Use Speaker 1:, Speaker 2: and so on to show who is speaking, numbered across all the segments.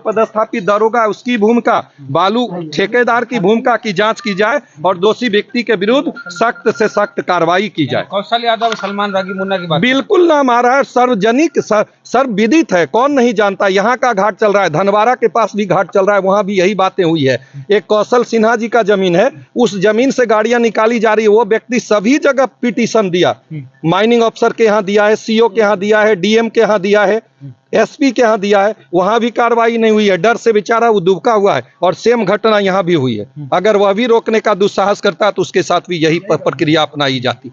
Speaker 1: पदस्थापित दरोगा उसकी भूमिका, बालू ठेकेदार की भूमिका की जांच की जाए और दोषी व्यक्ति के विरुद्ध सख्त से सख्त कार्रवाई की जाए।
Speaker 2: कौशल यादव, सलमान रागी, मुन्ना की बात
Speaker 1: बिल्कुल नाम आ रहा है, सार्वजनिक सर्वविदित है, कौन नहीं जानता। यहाँ का घाट चल रहा है, धनवारा के पास भी घाट चल रहा है, वहां भी यही बातें हुई है। एक कौशल सिन्हा जी का जमीन है, उस जमीन से गाड़ियां निकाली जा रही है, वो व्यक्ति सभी जगह पिटीशन दिया, माइनिंग अफसर के यहाँ दिया है, सीओ के यहाँ दिया है, डीएम के यहाँ दिया है, एसपी के यहाँ दिया है, वहां भी कार्रवाई नहीं हुई है। डर से बेचारा वो दुबका हुआ है और सेम घटना यहाँ भी हुई है। अगर वह भी रोकने का दुस्साहस करता तो उसके साथ भी यही प्रक्रिया अपनाई जाती।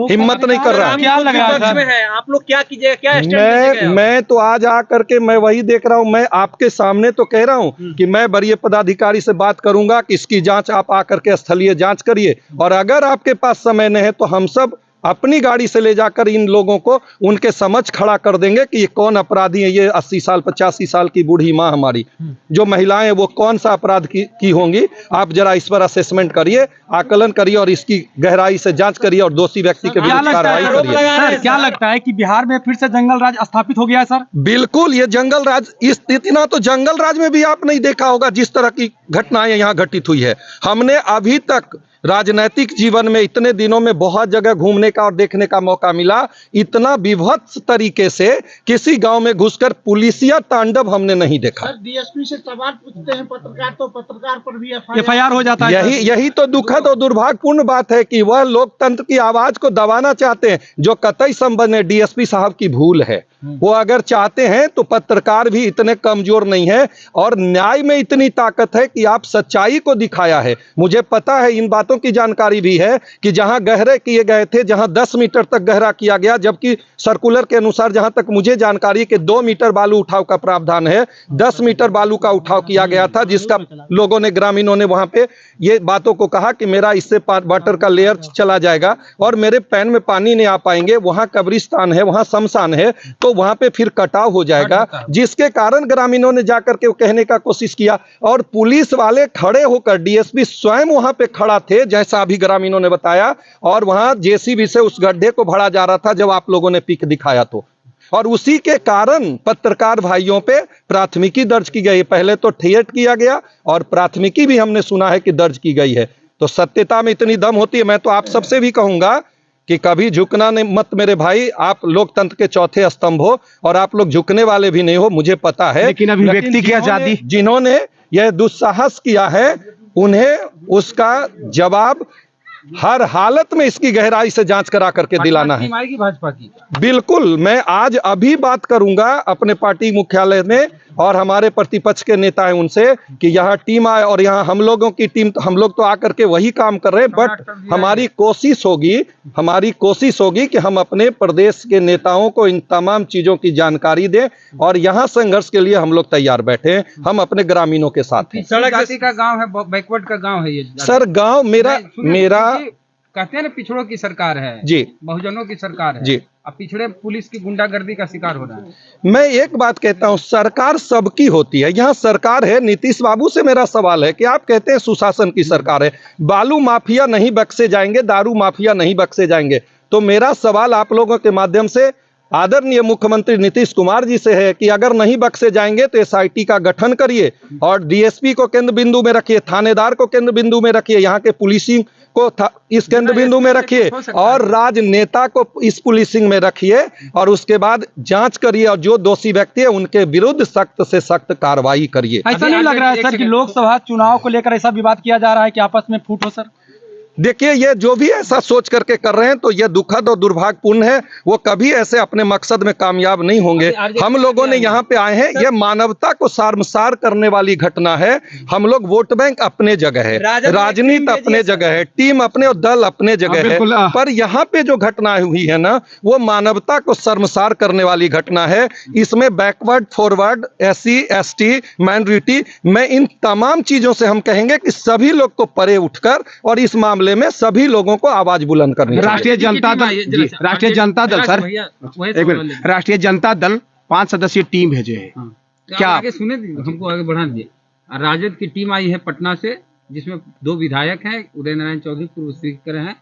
Speaker 1: हिम्मत नहीं कर रहा है।
Speaker 3: क्या लग रहा है आप लोग क्या कीजिएगा, क्या स्टैंड लीजिएगा?
Speaker 1: मैं तो आज आकर के मैं वही देख रहा हूं, मैं आपके सामने तो कह रहा हूं कि मैं वरीय पदाधिकारी से बात करूंगा कि इसकी जांच आप आकर के स्थलीय जांच करिए, और अगर आपके पास समय नहीं है तो हम सब अपनी गाड़ी से ले जाकर इन लोगों को उनके समक्ष खड़ा कर देंगे कि ये कौन अपराधी है। ये 80 साल 85 साल की बूढ़ी माँ हमारी जो महिलाएं वो कौन सा अपराध की होंगी। आप जरा इस पर असेसमेंट करिए, आकलन करिए और इसकी गहराई से जांच करिए और दोषी व्यक्ति के विरुद्ध कार्रवाई करिए।
Speaker 4: सर क्या लगता है कि बिहार में फिर से जंगल राज स्थापित हो गया है? सर
Speaker 1: बिल्कुल, ये जंगल राज, इतना तो जंगल राज में भी आप नहीं देखा होगा जिस तरह की घटनाएं यहाँ घटित हुई है। हमने अभी तक राजनीतिक जीवन में इतने दिनों में बहुत जगह घूमने का और देखने का मौका मिला, इतना विभत्स तरीके से किसी गांव में घुसकर पुलिसिया तांडव हमने नहीं देखा।
Speaker 5: सर डीएसपी से सवाल पूछते हैं पत्रकार तो पत्रकार पर भी
Speaker 4: एफआईआर हो जाता है।
Speaker 1: यही तो दुखद और दुर्भाग्यपूर्ण बात है कि वह लोकतंत्र की आवाज को दबाना चाहते हैं, जो कतई संबंध नहीं। डीएसपी साहब की भूल है, वो अगर चाहते हैं तो पत्रकार भी इतने कमजोर नहीं है और न्याय में इतनी ताकत है कि आप सच्चाई को दिखाया है। मुझे पता है, इन बातों की जानकारी भी है कि जहां गहरे किए गए थे, जहां 10 मीटर तक गहरा किया गया, जबकि सर्कुलर के अनुसार जहां तक मुझे जानकारी कि 2 मीटर बालू उठाव का प्रावधान है, 10 मीटर बालू का उठाव किया गया था, जिसका लोगों ने, ग्रामीणों ने वहां पे ये बातों को कहा कि मेरा इससे वाटर का लेयर चला जाएगा और मेरे पैन में पानी नहीं आ पाएंगे, वहां कब्रिस्तान है, वहां शमशान है, तो वहां पे फिर कटाव हो जाएगा, जिसके कारण ग्रामीणों ने जाकर के कहने का कोशिश किया और पुलिस वाले खड़े होकर, डीएसपी स्वयं वहां पे खड़ा थे जैसा अभी ग्रामीणों ने बताया, और वहां जेसीबी से उस गड्ढे को भरा जा रहा था जब आप लोगों ने पिक दिखाया तो। और उसी के कारण पत्रकार भाइयों पे प्राथमिकी दर्ज की गई। पहले तो थिएट किया गया और प्राथमिकी भी हमने सुना है कि दर्ज की गई है। तो सत्यता में इतनी दम होती है। मैं तो आप सबसे भी कहूंगा कि कभी झुकना नहीं मत मेरे भाई, आप लोकतंत्र के चौथे स्तंभ हो और आप लोग झुकने वाले भी नहीं हो, मुझे पता है।
Speaker 4: लेकिन अभिव्यक्ति की आजादी,
Speaker 1: जिन्होंने यह दुस्साहस किया है उन्हें उसका जवाब हर हालत में इसकी गहराई से जांच करा करके दिलाना है।
Speaker 2: भाजपा की
Speaker 1: बिल्कुल, मैं आज अभी बात करूंगा अपने पार्टी मुख्यालय में और हमारे प्रतिपक्ष के नेता हैं उनसे कि यहाँ टीम आए, और यहाँ हम लोगों की टीम, तो हम लोग तो आकर के वही काम कर रहे हैं, बट हमारी कोशिश होगी कि हम अपने प्रदेश के नेताओं को इन तमाम चीजों की जानकारी दें और यहाँ संघर्ष के लिए हम लोग तैयार बैठे हैं। हम अपने ग्रामीणों के साथ हैं।
Speaker 2: जाति का गांव है, बैकवर्ड का गांव है ये
Speaker 1: सर। गांव मेरा
Speaker 2: कहते हैं ना, पिछड़ों की सरकार है
Speaker 1: जी,
Speaker 2: बहुजनों की सरकार है
Speaker 1: जी।
Speaker 2: अब पिछड़े पुलिस की गुंडागर्दी का शिकार हो रहा है।
Speaker 1: मैं एक बात कहता हूं, सरकार सबकी होती है। यहाँ सरकार है, नीतीश बाबू से मेरा सवाल है कि आप कहते हैं सुशासन की सरकार है, बालू माफिया नहीं बख्शे जाएंगे, दारू माफिया नहीं बख्शे जाएंगे, तो मेरा सवाल आप लोगों के माध्यम से आदरणीय मुख्यमंत्री नीतीश कुमार जी से है कि अगर नहीं बख्शे जाएंगे तो एसआईटी का गठन करिए और डीएसपी को केंद्र बिंदु में रखिए, थानेदार को केंद्र बिंदु में रखिए, यहाँ के पुलिसिंग को इस केंद्र बिंदु में रखिए और राजनेता को इस पुलिसिंग में रखिए और उसके बाद जांच करिए और जो दोषी व्यक्ति है उनके विरुद्ध सख्त से सख्त कार्रवाई करिए।
Speaker 4: ऐसा नहीं लग रहा है सर कि लोकसभा चुनाव को लेकर ऐसा विवाद किया जा रहा है कि आपस में फूट हो? सर
Speaker 1: देखिए, ये जो भी ऐसा सोच करके कर रहे हैं तो ये दुखद और दुर्भाग्यपूर्ण है। वो कभी ऐसे अपने मकसद में कामयाब नहीं होंगे। हम लोगों ने यहाँ पे आए हैं, ये मानवता को शर्मसार करने वाली घटना है। हम लोग वोट बैंक अपने जगह है, राजनीति अपने जगह है, टीम अपने और दल अपने जगह है, पर यहाँ पे जो घटना हुई है ना, वो मानवता को शर्मसार करने वाली घटना है। इसमें backward, forward, SC ST, minority, मैं इन तमाम चीजों से हम कहेंगे कि सभी लोग को परे उठकर और इस मामले में सभी लोगों को आवाज बुलंद करनी चाहिए।
Speaker 4: राष्ट्रीय जनता दल सर, एक मिनट, राष्ट्रीय जनता दल 5 सदस्यीय टीम भेजे हैं।
Speaker 2: क्या आगे सुने, हमको आगे बढ़ा दिए। राजद की टीम आई है पटना से, जिसमें 2 विधायक हैं, उदय नारायण चौधरी पूर्व स्पीकर हैं।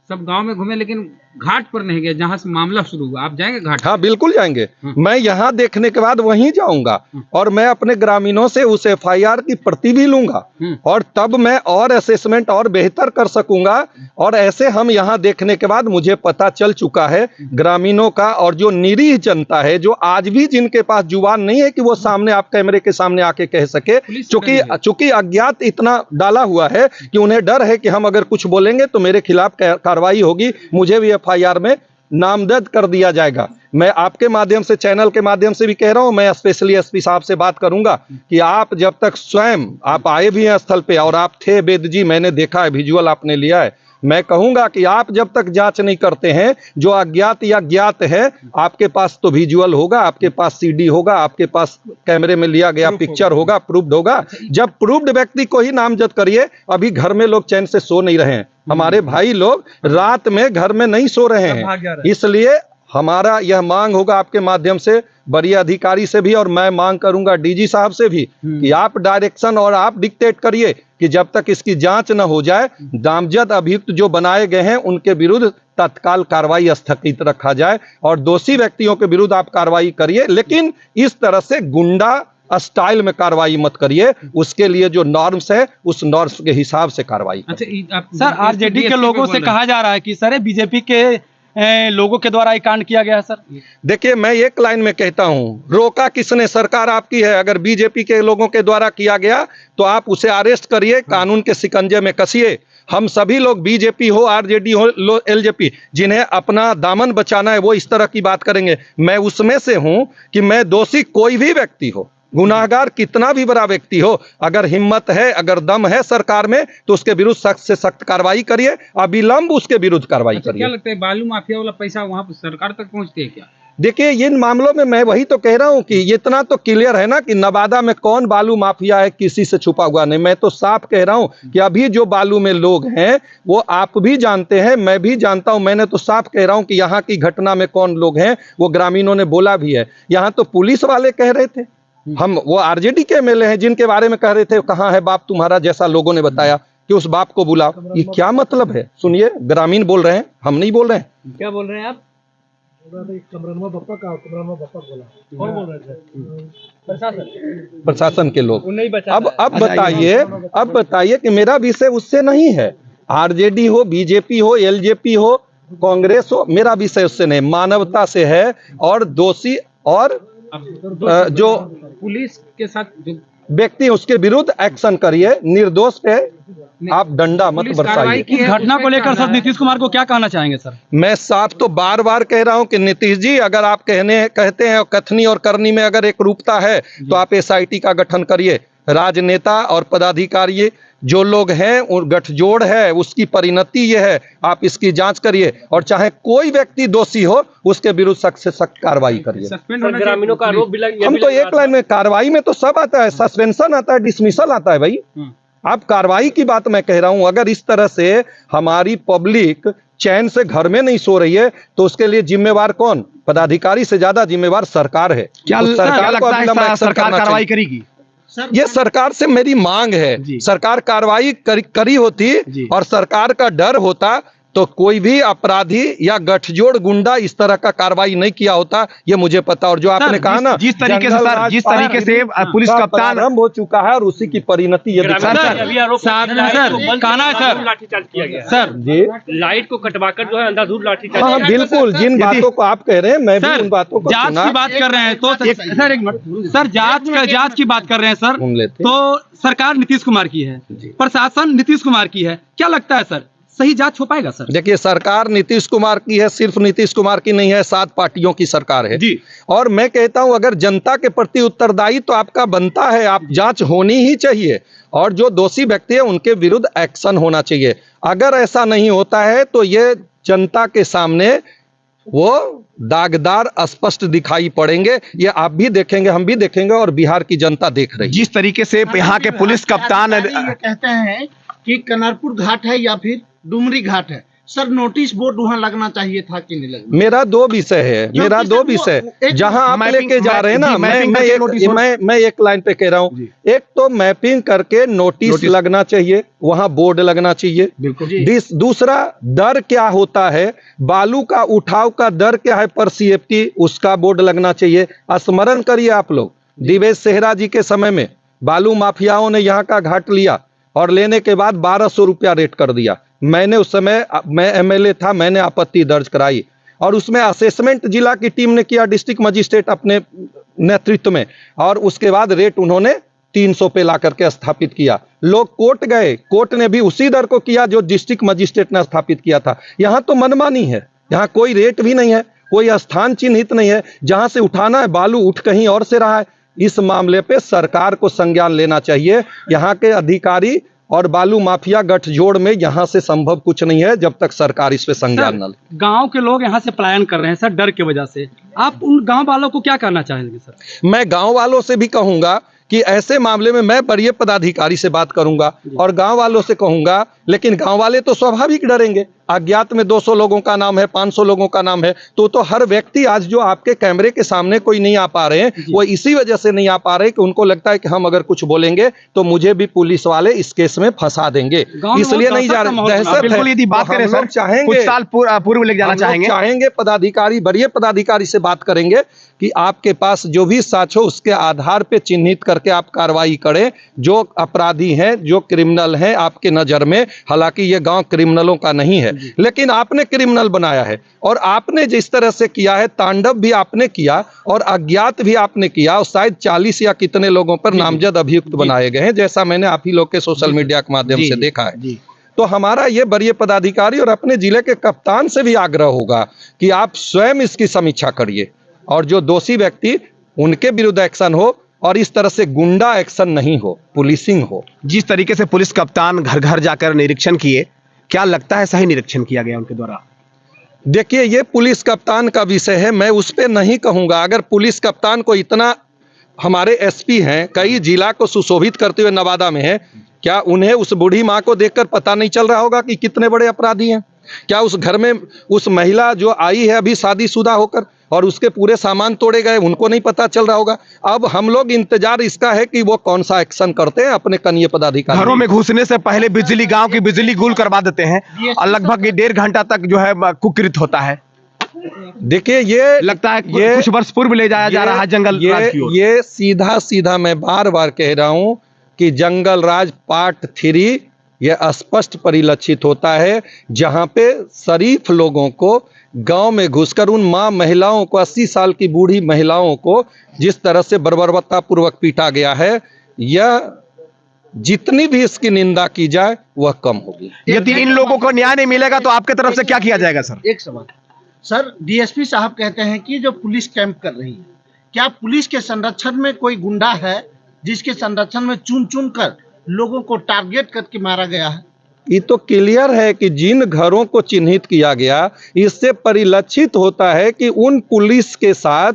Speaker 2: सब गांव में घूमे, लेकिन घाट पर नहीं गए जहां से मामला शुरू हुआ, आप जाएंगे घाट?
Speaker 1: हाँ बिल्कुल जाएंगे। मैं यहाँ देखने के बाद वहीं जाऊंगा और मैं अपने ग्रामीणों से उस एफआईआर की प्रति भी लूंगा और तब मैं और असेसमेंट और बेहतर कर सकूंगा। और ऐसे हम यहाँ देखने के बाद मुझे पता चल चुका है ग्रामीणों का और जो निरीह जनता है, जो आज भी जिनके पास जुबान नहीं है कि वो सामने आप कैमरे के सामने आके कह सके, चूंकि अज्ञात इतना डाला हुआ है कि उन्हें डर है कि हम अगर कुछ बोलेंगे तो मेरे खिलाफ कार्रवाई होगी, मुझे भी एफआईआर में नामजद कर दिया जाएगा। मैं आपके माध्यम से, चैनल के माध्यम से भी कह रहा हूं, मैं स्पेशली एसपी साहब से बात करूंगा कि आप जब तक स्वयं आप आए भी हैं स्थल पे और आप थे वेद जी, मैंने देखा है, विजुअल आपने लिया है, मैं कहूंगा कि आप जब तक जांच नहीं करते हैं, जो अज्ञात या ज्ञात है, आपके पास तो विजुअल होगा, आपके पास सीडी होगा, आपके पास कैमरे में लिया गया पिक्चर होगा, प्रूव्ड होगा। जब प्रूव्ड व्यक्ति को ही नामजद करिए। अभी घर में लोग चैन से सो नहीं रहे हैं, हमारे भाई लोग रात में घर में नहीं सो रहे हैं। इसलिए हमारा यह मांग होगा आपके माध्यम से बड़ी अधिकारी से भी, और मैं मांग करूंगा डीजी साहब से भी कि आप डायरेक्शन और आप डिक्टेट करिए कि जब तक इसकी जांच न हो जाए, नामजद अभियुक्त जो बनाए गए हैं उनके विरुद्ध तत्काल कार्रवाई स्थगित रखा जाए और दोषी व्यक्तियों के विरुद्ध आप कार्रवाई करिए, लेकिन इस तरह से गुंडा स्टाइल में कार्रवाई मत करिए। उसके लिए जो नॉर्म्स है उस नॉर्म्स के हिसाब से कार्रवाई।
Speaker 2: अच्छा,
Speaker 6: सर आरजेडी के लोगों से कहा जा रहा है कि सर बीजेपी के लोगों के द्वारा ये कांड किया गया है। सर
Speaker 1: देखिए, मैं एक लाइन में कहता हूं, रोका किसने? सरकार आपकी है। अगर बीजेपी के लोगों के द्वारा किया गया तो आप उसे अरेस्ट करिए, कानून के शिकंजे में कसिए। हम सभी लोग, बीजेपी हो, आरजेडी हो, एलजेपी, जिन्हें अपना दामन बचाना है वो इस तरह की बात करेंगे। मैं उसमें से हूं कि मैं दोषी कोई भी व्यक्ति हो, गुनाहगार कितना भी बड़ा व्यक्ति हो, अगर हिम्मत है, अगर दम है सरकार में, तो उसके विरुद्ध सख्त से सख्त कार्रवाई करिए, अविलंब उसके विरुद्ध कार्रवाई करिए।
Speaker 2: क्या लगता है बालू माफिया वाला पैसा वहां पर सरकार तक पहुंचते है क्या?
Speaker 1: देखिए, इन मामलों में मैं वही तो कह रहा हूं कि इतना तो क्लियर है ना कि नवादा में कौन बालू माफिया है, किसी से छुपा हुआ नहीं। मैं तो साफ कह रहा हूं कि अभी जो बालू में लोग हैं वो आप भी जानते हैं, मैं भी जानता हूं। मैंने तो साफ कह रहा हूं कि यहाँ की घटना में कौन लोग हैं वो ग्रामीणों ने बोला भी है। यहाँ तो पुलिस वाले कह रहे थे, हम वो आरजेडी के एमएलए हैं जिनके बारे में कह रहे थे कहाँ है बाप तुम्हारा, जैसा लोगों ने बताया कि उस बाप को बुलाओ। ये क्या मतलब है? सुनिए, ग्रामीण बोल रहे हैं, हम नहीं बोल रहे हैं।
Speaker 3: क्या बोल रहे हैं आप?
Speaker 5: कौन बोल रहे थे?
Speaker 1: प्रशासन के लोग। अब बताइए कि मेरा विषय उससे नहीं है। आरजेडी हो, बीजेपी हो, एलजेपी हो, कांग्रेस हो, मेरा विषय उससे नहीं, मानवता से है। और दोषी और जो
Speaker 2: पुलिस के साथ जो
Speaker 1: व्यक्ति उसके विरुद्ध एक्शन करिए, निर्दोष पे आप डंडा मत बरसाइए।
Speaker 6: इस घटना को लेकर सर नीतीश कुमार को क्या कहना चाहेंगे? सर
Speaker 1: मैं साफ तो बार बार कह रहा हूं कि नीतीश जी, अगर आप कहते हैं कथनी और करनी में अगर एक रूपता है तो आप एसआईटी का गठन करिए। राजनेता और पदाधिकारी जो लोग हैं, गठजोड़ है, उसकी परिणति ये है, आप इसकी जांच करिए और चाहे कोई व्यक्ति दोषी हो उसके विरुद्ध सख्त से सख्त कार्रवाई करिए।
Speaker 3: ग्रामीणों का आरोप भी
Speaker 1: हम तो एक लाइन में, कार्रवाई में तो सब आता है, सस्पेंशन आता है, डिसमिसल आता है भाई। आप कार्रवाई की बात मैं कह रहा हूं। अगर इस तरह से हमारी पब्लिक चैन से घर में नहीं सो रही है तो उसके लिए जिम्मेवार कौन? पदाधिकारी से ज्यादा जिम्मेवार सरकार है।
Speaker 4: क्या सरकार कार्रवाई करेगी?
Speaker 1: ये सरकार से मेरी मांग है। सरकार कार्रवाई करी होती और सरकार का डर होता तो कोई भी अपराधी या गठजोड़ गुंडा इस तरह का कार्रवाई नहीं किया होता, ये मुझे पता। और जो आपने कहा ना,
Speaker 4: जिस तरीके से पुलिस कप्तान
Speaker 1: आरंभ हो चुका है और उसी की परिणति ये
Speaker 3: लाठीचार्ज किया गया सर
Speaker 1: जी,
Speaker 3: लाइट को कटवाकर जो है अंधाधुंध लाठीचार्ज।
Speaker 1: हाँ बिल्कुल, जिन बातों को आप कह रहे हैं मैं भी उन बातों को
Speaker 6: जांच की बात कर रहे हैं तो सर एक मिनट सर, जांच की बात कर रहे हैं सर, तो सरकार नीतीश कुमार की है, प्रशासन नीतीश कुमार की है, क्या लगता है सर सही जांच हो पाएगा? सर
Speaker 1: देखिए, सरकार नीतीश कुमार की है, सिर्फ नीतीश कुमार की नहीं है, 7 पार्टियों की सरकार है जी। और मैं कहता हूं अगर जनता के प्रति उत्तरदायी तो आपका बनता है, आप जांच होनी ही चाहिए और जो दोषी व्यक्ति है उनके विरुद्ध एक्शन होना चाहिए। अगर ऐसा नहीं होता है तो ये जनता के सामने वो दागदार स्पष्ट दिखाई पड़ेंगे। ये आप भी देखेंगे, हम भी देखेंगे और बिहार की जनता देख रही है।
Speaker 4: जिस तरीके से यहाँ के पुलिस कप्तान
Speaker 5: ये कहते हैं कि कनरपुर घाट है या फिर डुमरी घाट है, सर नोटिस बोर्ड वहाँ लगना चाहिए था कि नहीं लगना?
Speaker 1: मेरा दो विषय है, मेरा दो विषय जहां आप लेके जा रहे हैं ना, मैं एक लाइन पे कह रहा हूँ। एक तो मैपिंग करके नोटिस लगना चाहिए, वहां बोर्ड लगना चाहिए। दूसरा दर क्या होता है, बालू का उठाव का दर क्या है पर सीएफटी, उसका बोर्ड लगना चाहिए। स्मरण करिए आप लोग, दिवेश सेहरा जी के समय में बालू माफियाओं ने यहाँ का घाट लिया और लेने के बाद 1200 रुपया रेट कर दिया। मैंने उस समय, मैं एमएलए था, मैंने आपत्ति दर्ज कराई और उसमें असेसमेंट जिला की टीम ने किया, डिस्ट्रिक्ट मजिस्ट्रेट अपने नेतृत्व में, और उसके बाद रेट उन्होंने 300 पे ला करके स्थापित किया। लोग कोर्ट गए, कोर्ट ने भी उसी दर को किया जो डिस्ट्रिक्ट मजिस्ट्रेट ने स्थापित किया था। यहाँ तो मनमानी है, यहाँ कोई रेट भी नहीं है, कोई स्थान चिन्हित नहीं है, जहां से उठाना है बालू उठ कहीं और से रहा है। इस मामले पे सरकार को संज्ञान लेना चाहिए। यहाँ के अधिकारी और बालू माफिया गठजोड़ में यहाँ से संभव कुछ नहीं है जब तक सरकार इस पे संज्ञान न ले।
Speaker 6: गांव के लोग यहाँ से पलायन कर रहे हैं सर, डर की वजह से। आप उन गांव वालों को क्या करना चाहेंगे सर?
Speaker 1: मैं गांव वालों से भी कहूंगा कि ऐसे मामले में मैं वरीय पदाधिकारी से बात करूंगा और गांव वालों से कहूंगा, लेकिन गांव वाले तो स्वाभाविक डरेंगे। अज्ञात में 200 लोगों का नाम है, 500 लोगों का नाम है, तो हर व्यक्ति आज जो आपके कैमरे के सामने कोई नहीं आ पा रहे हैं, वो इसी वजह से नहीं आ पा रहे कि उनको लगता है कि हम अगर कुछ बोलेंगे तो मुझे भी पुलिस वाले इस केस में फंसा देंगे, इसलिए नहीं जा रहे। दहशत है।
Speaker 4: यदि बात करें सर,
Speaker 1: चाहेंगे
Speaker 4: कुछ साल पूर्व लेके जाना
Speaker 1: चाहेंगे पदाधिकारी, वरीय पदाधिकारी से बात करेंगे कि आपके पास जो भी साक्ष्य हो उसके आधार पे चिन्हित करके आप कार्रवाई करें। जो अपराधी हैं, जो क्रिमिनल हैं आपके नजर में, हालांकि ये गांव क्रिमिनलों का नहीं है, लेकिन आपने क्रिमिनल बनाया है और आपने जिस तरह से किया है, तांडव भी आपने किया और अज्ञात भी आपने किया, और शायद 40 या कितने लोगों पर नामजद अभियुक्त बनाए गए हैं, जैसा मैंने आप ही लोग के सोशल मीडिया के माध्यम से देखा है। तो हमारा ये वरीय पदाधिकारी और अपने जिले के कप्तान से भी आग्रह होगा कि आप स्वयं इसकी समीक्षा करिए और जो दोषी व्यक्ति, उनके विरुद्ध एक्शन हो और इस तरह से गुंडा एक्शन नहीं हो, पुलिसिंग हो।
Speaker 4: जिस तरीके से पुलिस कप्तान घर घर जाकर निरीक्षण किए, क्या लगता है सही निरीक्षण किया गया उनके द्वारा?
Speaker 1: देखिए, ये पुलिस कप्तान का विषय है, मैं उस पर नहीं कहूंगा। अगर पुलिस कप्तान को इतना, हमारे एसपी हैं, कई जिला को सुशोभित करते हुए नवादा में है, क्या उन्हें उस बूढ़ी माँ को देखकर पता नहीं चल रहा होगा कि कितने बड़े अपराधी हैं? क्या उस घर में उस महिला जो आई है अभी शादीशुदा होकर और उसके पूरे सामान तोड़े गए, उनको नहीं पता चल रहा होगा? अब हम लोग इंतजार इसका है कि वो कौन सा एक्शन करते हैं अपने कनीय पदाधिकारी।
Speaker 4: घरों में घुसने से पहले बिजली, गांव की बिजली गुल करवा देते हैं और लगभग 1.5 घंटा तक जो है कुकृत होता है।
Speaker 1: देखिए, ये
Speaker 4: लगता है ये कुछ वर्ष पूर्व ले जाया जा रहा है जंगल राज की ओर।
Speaker 1: ये सीधा सीधा मैं बार बार कह रहा हूं कि जंगल राज पार्ट 3 यह स्पष्ट परिलक्षित होता है, जहां पे शरीफ लोगों को गांव में घुसकर उन मां महिलाओं को, 80 साल की बूढ़ी महिलाओं को जिस तरह से बर्बरता पूर्वक पीटा गया है, यह जितनी भी इसकी निंदा की जाए वह कम होगी।
Speaker 4: यदि इन लोगों को न्याय नहीं मिलेगा तो आपके तरफ से क्या किया जाएगा सर?
Speaker 5: एक सवाल सर, डीएसपी साहब कहते हैं कि जो पुलिस कैंप कर रही है, क्या पुलिस के संरक्षण में कोई गुंडा है जिसके संरक्षण में चुन चुन कर लोगों को टारगेट करके मारा गया है?
Speaker 1: ये तो क्लियर है कि जिन घरों को चिन्हित किया गया, इससे परिलक्षित होता है कि उन पुलिस के साथ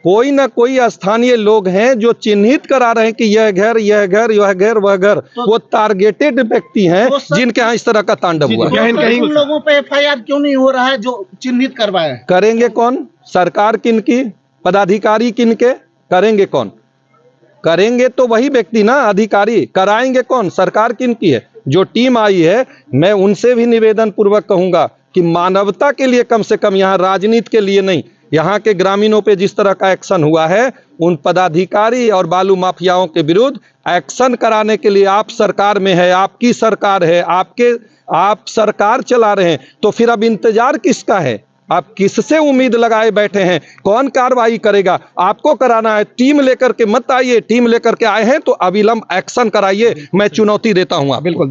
Speaker 1: कोई ना कोई स्थानीय लोग हैं जो चिन्हित करा रहे हैं कि यह घर, यह घर, यह घर, वह घर। वो टारगेटेड व्यक्ति हैं जिनके यहाँ इस तरह का तांडव हुआ है।
Speaker 5: कहीं उन लोगों पे एफआईआर क्यों नहीं हो रहा है जो चिन्हित करवाए?
Speaker 1: करेंगे कौन? सरकार किनकी? पदाधिकारी किनके? करेंगे कौन? करेंगे तो वही व्यक्ति ना, अधिकारी। कराएंगे कौन? सरकार किनकी है? जो टीम आई है, मैं उनसे भी निवेदन पूर्वक कहूंगा कि मानवता के लिए, कम से कम यहाँ राजनीति के लिए नहीं, यहाँ के ग्रामीणों पे जिस तरह का एक्शन हुआ है, उन पदाधिकारी और बालू माफियाओं के विरुद्ध एक्शन कराने के लिए आप सरकार में है, आपकी सरकार है, आप सरकार चला रहे हैं, तो फिर अब इंतजार किसका है? आप किससे उम्मीद लगाए बैठे हैं? कौन कार्रवाई करेगा? आपको कराना है, टीम लेकर के मत आइए। टीम लेकर के आए हैं तो अविलंब एक्शन कराइए, मैं चुनौती देता हूं। बिल्कुल।